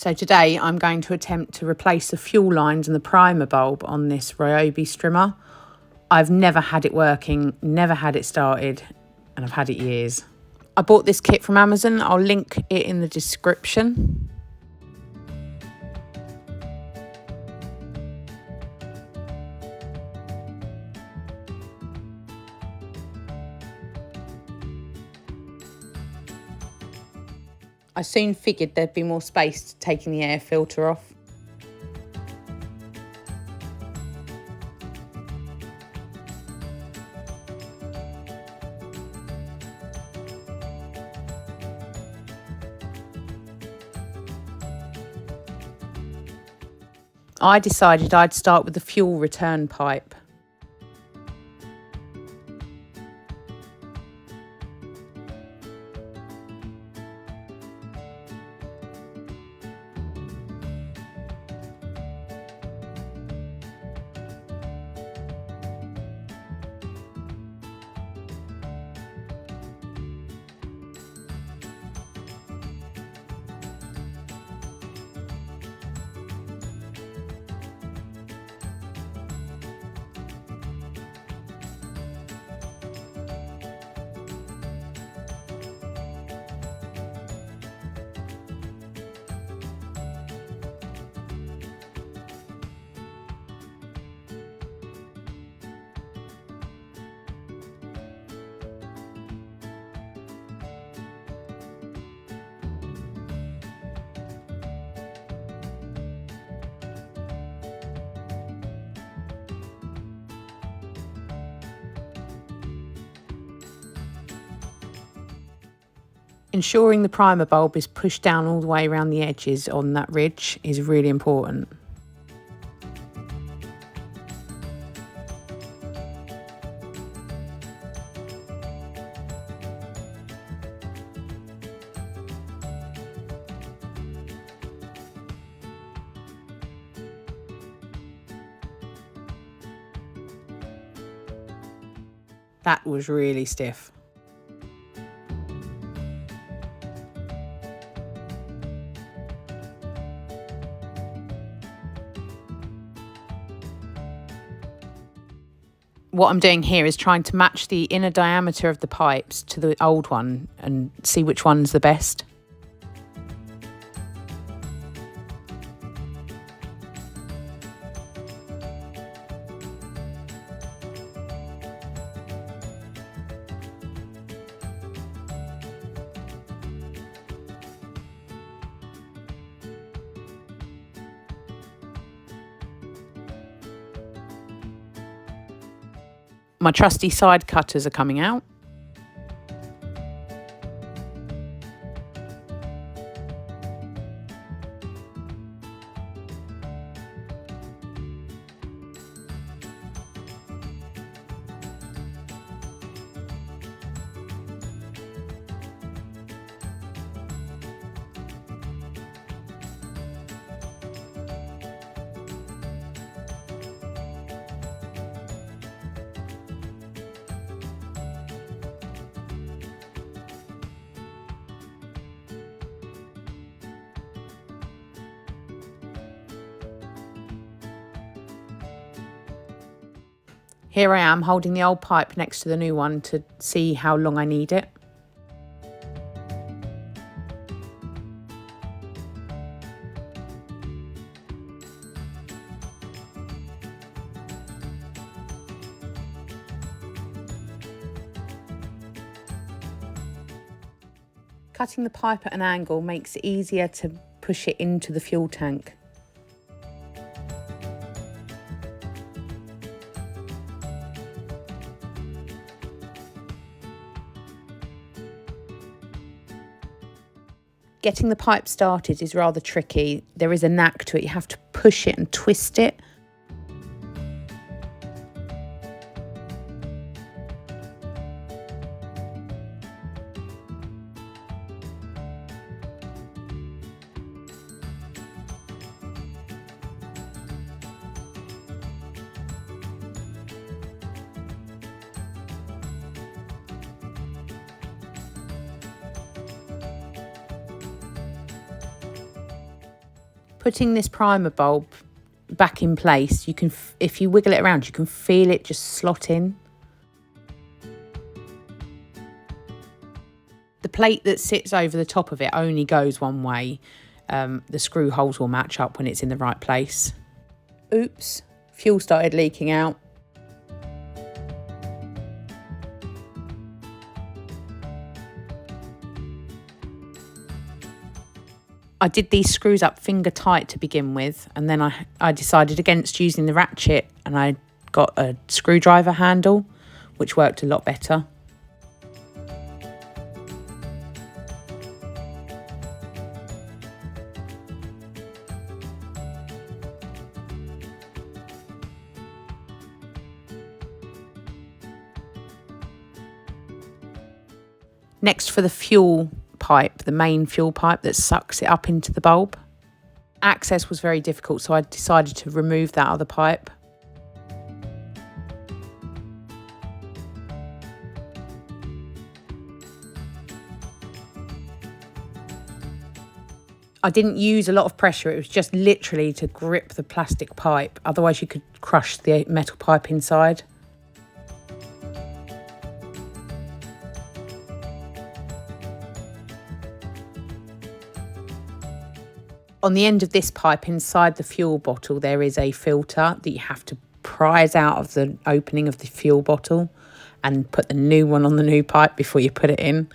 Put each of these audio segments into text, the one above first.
So today I'm going to attempt to replace the fuel lines and the primer bulb on this Ryobi strimmer. I've never had it working, never had it started, and I've had it years. I bought this kit from Amazon. I'll link it in the description. I soon figured there'd be more space to taking the air filter off. I decided I'd start with the fuel return pipe. Ensuring the primer bulb is pushed down all the way around the edges on that ridge is really important. That was really stiff. What I'm doing here is trying to match the inner diameter of the pipes to the old one and see which one's the best. My trusty side cutters are coming out. Here I am holding the old pipe next to the new one to see how long I need it. Cutting the pipe at an angle makes it easier to push it into the fuel tank. Getting the pipe started is rather tricky. There is a knack to it. You have to push it and twist it. Putting this primer bulb back in place, you can, if you wiggle it around, you can feel it just slot in. The plate that sits over the top of it only goes one way. The screw holes will match up when it's in the right place. Oops, fuel started leaking out. I did these screws up finger tight to begin with, and then I decided against using the ratchet, and I got a screwdriver handle, which worked a lot better. Next, for the fuel pipe, the main fuel pipe that sucks it up into the bulb. Access was very difficult, so I decided to remove that other pipe. I didn't use a lot of pressure, it was just literally to grip the plastic pipe, otherwise you could crush the metal pipe inside. On the end of this pipe, inside the fuel bottle, there is a filter that you have to prise out of the opening of the fuel bottle and put the new one on the new pipe before you put it in.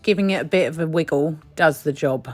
Giving it a bit of a wiggle does the job.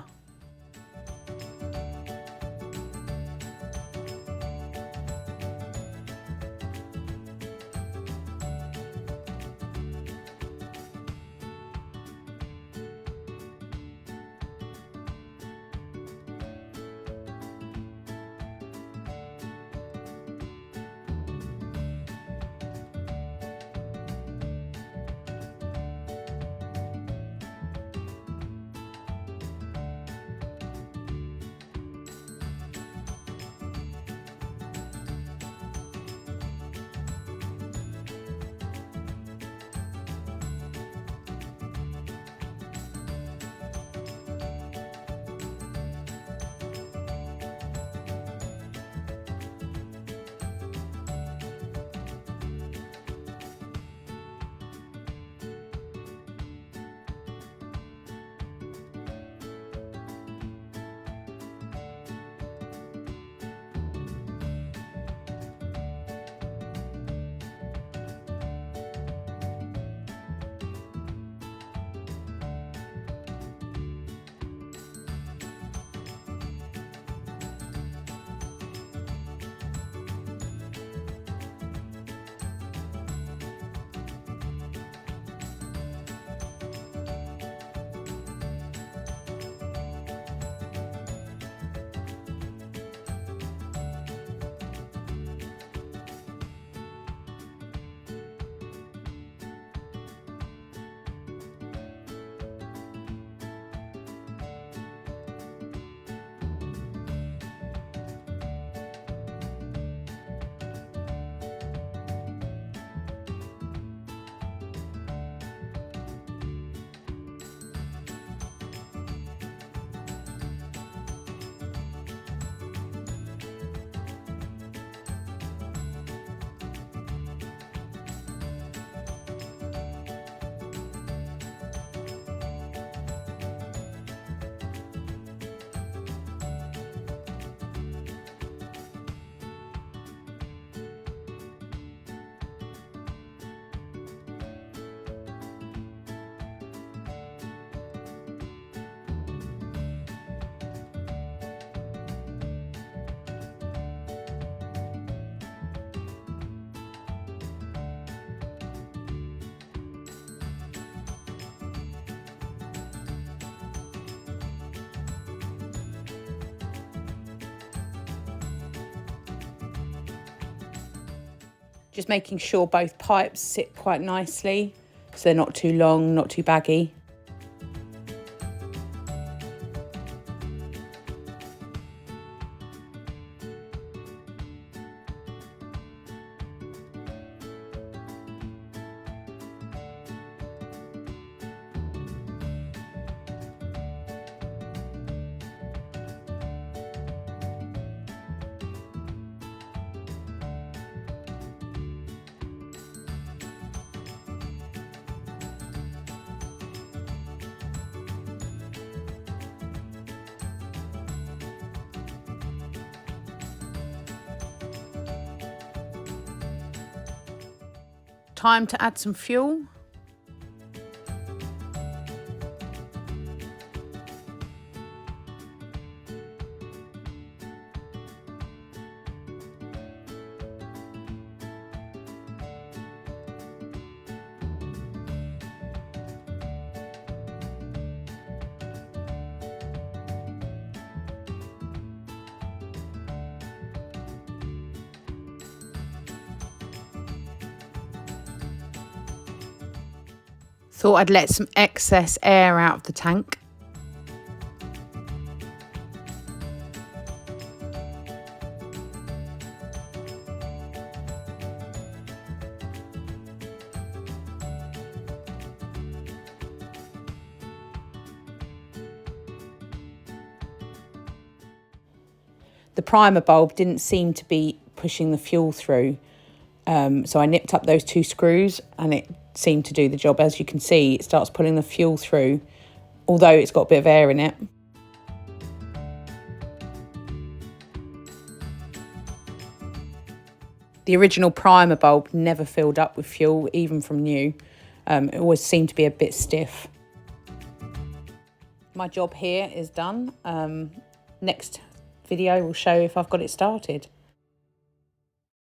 Just making sure both pipes sit quite nicely, so they're not too long, not too baggy. Time to add some fuel. Thought I'd let some excess air out of the tank. The primer bulb didn't seem to be pushing the fuel through, so I nipped up those 2 screws and it seemed to do the job. As you can see, it starts pulling the fuel through, although it's got a bit of air in it. The original primer bulb never filled up with fuel, even from new. It always seemed to be a bit stiff. My job here is done. Next video will show if I've got it started.